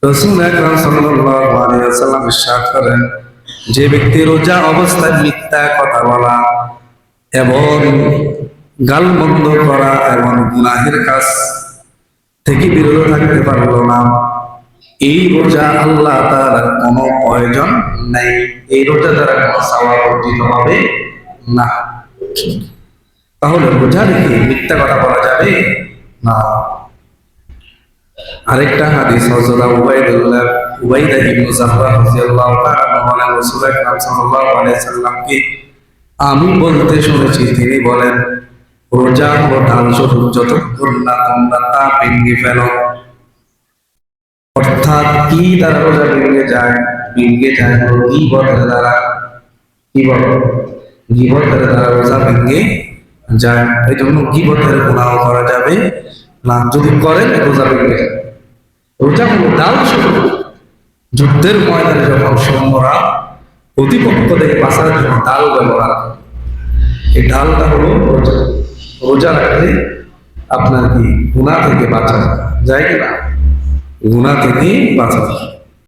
রাসূল আকরাম সাল্লাল্লাহু আলাইহি ওয়াসাল্লাম ইরশাদ করেন, যে ব্যক্তি রোজা অবস্থায় মিথ্যা কথা বলা এবং গালমন্দ করা এবং গুনাহের কাজ থেকে বিরত থাকতে পারলো না, এই রোজা আল্লাহ তাআলার কোনো প্রয়োজন নাই, এই রোজা দ্বারা কোনো সওয়াব অর্জিত হবে না। তাহলে রোজা রেখে মিথ্যা কথা বলা যাবে না। আরেকটা হাদিস হযরত উবাইদা ইবনে জাহরা রাদিয়াল্লাহু তাআলা বলেন, রাসূল আকরাম সাল্লাল্লাহু আলাইহি ওয়াসাল্লামকে আমি বলতে শুনেছি, তিনি বলেন, রোজা ও ঢাল স্বরূপ যতক্ষণ না তোমরা তা ভেঙে ফেলো। অর্থাৎ কি দ্বারা রোজা ভেঙে যায়? গীবতের দ্বারা। কি বল? গীবতের দ্বারা রোজা ভেঙে যায়। এই জন্য গীবতের গুনাহ করা যাবে না, যদি করেন রোজা ভেঙে যায়। রোজা হলো ঢাল স্বরূপ। যুদ্ধের ময়দানে যখন সৈন্যরা প্রতিপক্ষ থেকে বাঁচার জন্য ঢাল ব্যবহার করে, এই ঢালটা হলো রোজা। রোজা রাখলে আপনার কি গুনাহ থেকে বাঁচা যায় কিনা? গুনাহ থেকে বাঁচা যায়।